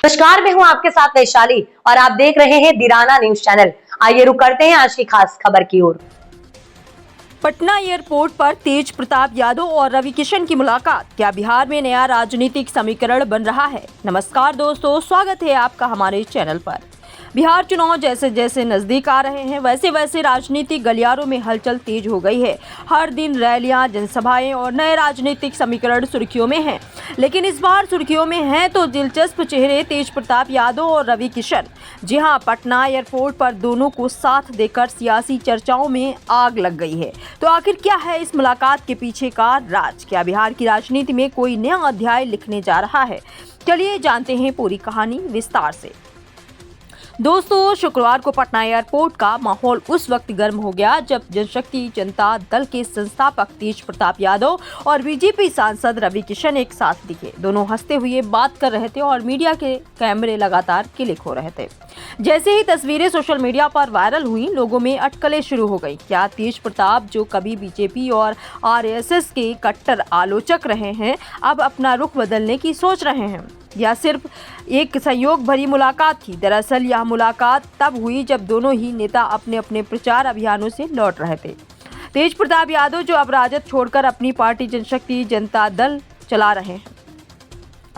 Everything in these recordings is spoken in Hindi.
नमस्कार, मैं हूं आपके साथ वैशाली और आप देख रहे हैं दिराना न्यूज चैनल। आइए रुक करते हैं आज की खास खबर की ओर। पटना एयरपोर्ट पर तेज प्रताप यादव और रवि किशन की मुलाकात, क्या बिहार में नया राजनीतिक समीकरण बन रहा है? नमस्कार दोस्तों, स्वागत है आपका हमारे चैनल पर। बिहार चुनाव जैसे जैसे नजदीक आ रहे हैं वैसे वैसे राजनीतिक गलियारों में हलचल तेज हो गई है। हर दिन रैलियां, जनसभाएं और नए राजनीतिक समीकरण सुर्खियों में हैं। लेकिन इस बार सुर्खियों में हैं तो दिलचस्प चेहरे तेज प्रताप यादव और रवि किशन। जी हां, पटना एयरपोर्ट पर दोनों को साथ देकर सियासी चर्चाओं में आग लग गई है। तो आखिर क्या है इस मुलाकात के पीछे का राज? क्या बिहार की राजनीति में कोई नया अध्याय लिखने जा रहा है? चलिए जानते हैं पूरी कहानी विस्तार से। दोस्तों, शुक्रवार को पटना एयरपोर्ट का माहौल उस वक्त गर्म हो गया जब जनशक्ति जनता दल के संस्थापक तेज प्रताप यादव और बीजेपी सांसद रवि किशन एक साथ दिखे। दोनों हंसते हुए बात कर रहे थे और मीडिया के कैमरे लगातार क्लिक हो रहे थे। जैसे ही तस्वीरें सोशल मीडिया पर वायरल हुई, लोगों में अटकलें शुरू हो गई। क्या तेज प्रताप, जो कभी बीजेपी और आरएसएस के कट्टर आलोचक रहे हैं, अब अपना रुख बदलने की सोच रहे हैं या सिर्फ एक सहयोग भरी मुलाकात थी? दरअसल यह मुलाकात तब हुई जब दोनों ही नेता अपने अपने प्रचार अभियानों से लौट रहे थे। तेज प्रताप यादव, जो अब राजद छोड़कर अपनी पार्टी जनशक्ति जनता दल चला रहे हैं,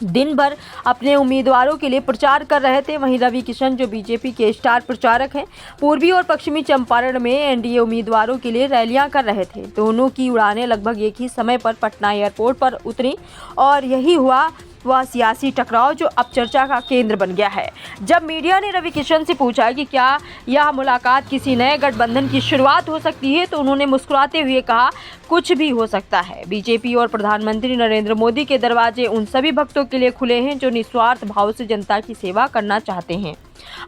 दिन भर अपने उम्मीदवारों के लिए प्रचार कर रहे थे। वहीं रवि किशन, जो बीजेपी के स्टार प्रचारक हैं, पूर्वी और पश्चिमी चंपारण में एनडीए उम्मीदवारों के लिए रैलियां कर रहे थे। दोनों की उड़ानें लगभग एक ही समय पर पटना एयरपोर्ट पर उतरी और यही हुआ वह सियासी टकराव जो अब चर्चा का केंद्र बन गया है। जब मीडिया ने रवि किशन से पूछा कि क्या यह मुलाकात किसी नए गठबंधन की शुरुआत हो सकती है, तो उन्होंने मुस्कुराते हुए कहा, कुछ भी हो सकता है। बीजेपी और प्रधानमंत्री नरेंद्र मोदी के दरवाजे उन सभी भक्तों के लिए खुले हैं जो निस्वार्थ भाव से जनता की सेवा करना चाहते हैं।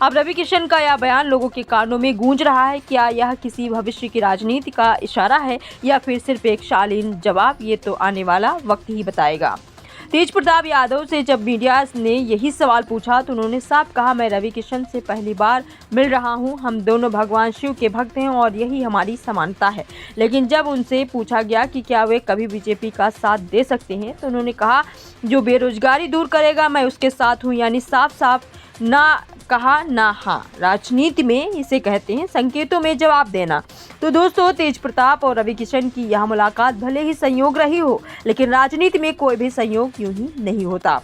अब रवि किशन का यह बयान लोगों के कानों में गूंज रहा है। क्या यह किसी भविष्य की राजनीति का इशारा है या फिर सिर्फ एक शालीन जवाब? ये तो आने वाला वक्त ही बताएगा। तेज प्रताप यादव से जब मीडिया ने यही सवाल पूछा तो उन्होंने साफ कहा, मैं रवि किशन से पहली बार मिल रहा हूं। हम दोनों भगवान शिव के भक्त हैं और यही हमारी समानता है। लेकिन जब उनसे पूछा गया कि क्या वे कभी बीजेपी का साथ दे सकते हैं, तो उन्होंने कहा, जो बेरोजगारी दूर करेगा मैं उसके साथ हूं। यानी साफ साफ ना कहा ना हाँ। राजनीति में इसे कहते हैं संकेतों में जवाब देना। तो दोस्तों, तेज प्रताप और रवि किशन की यह मुलाकात भले ही संयोग रही हो, लेकिन राजनीति में कोई भी संयोग यूं ही नहीं होता।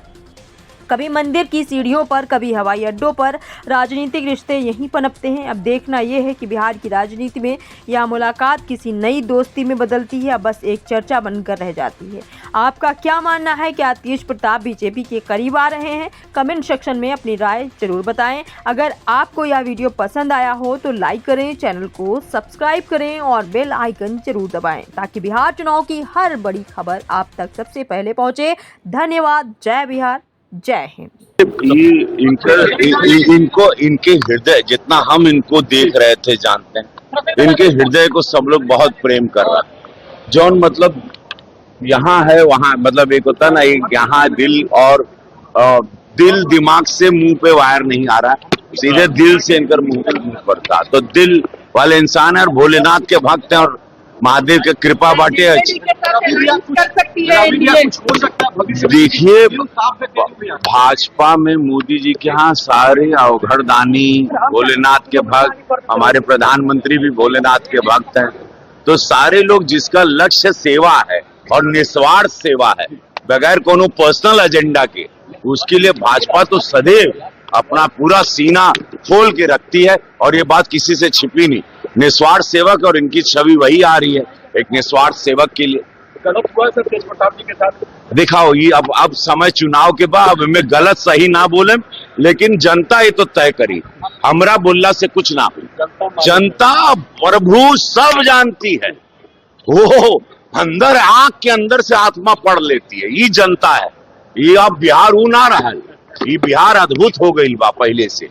कभी मंदिर की सीढ़ियों पर, कभी हवाई अड्डों पर राजनीतिक रिश्ते यहीं पनपते हैं। अब देखना यह है कि बिहार की राजनीति में यह मुलाकात किसी नई दोस्ती में बदलती है या बस एक चर्चा बनकर रह जाती है। आपका क्या मानना है? क्या तेज प्रताप बीजेपी के करीब आ रहे हैं? कमेंट सेक्शन में अपनी राय जरूर बताएं। अगर आपको यह वीडियो पसंद आया हो तो लाइक करें, चैनल को सब्सक्राइब करें और बेल आइकन जरूर दबाएं ताकि बिहार चुनाव की हर बड़ी खबर आप तक सबसे पहले पहुंचे। धन्यवाद। जय बिहार, जय हिंद। इनको इनके हृदय, जितना हम इनको देख रहे थे, जानते हैं, इनके हृदय को सब लोग बहुत प्रेम कर रहा है। जौन मतलब यहाँ है वहाँ, मतलब एक होता ना, एक यहाँ दिल और दिल दिमाग से मुंह पे वायर नहीं आ रहा, सीधे दिल से इनकर मुंह पड़ता। तो दिल वाले इंसान है और भोलेनाथ के भक्त हैं और महादेव के कृपा बाटे। देखिए, भाजपा में मोदी जी के यहाँ सारे अवघड़दानी भोलेनाथ के भक्त, हमारे प्रधानमंत्री भी भोलेनाथ के भक्त हैं। तो सारे लोग, जिसका लक्ष्य सेवा है और निस्वार्थ सेवा है, बगैर कोनो पर्सनल एजेंडा के, उसके लिए भाजपा तो सदैव अपना पूरा सीना खोल के रखती है और ये बात किसी से छिपी नहीं। निस्वार्थ सेवक, और इनकी छवि वही आ रही है, एक निस्वार्थ सेवक के लिए। गलत हुआ सर तेज प्रताप जी के साथ? दिखाओ, ये अब समय चुनाव के बाद में गलत सही ना बोले, लेकिन जनता ये तो तय करी। हमरा बोलना से कुछ ना, जनता प्रभु सब जानती है। वो अंदर, आंख के अंदर से आत्मा पढ़ लेती है। ये जनता है। ये अब बिहार ऊ ना रहा है, ये बिहार अद्भुत हो गई बा पहले से।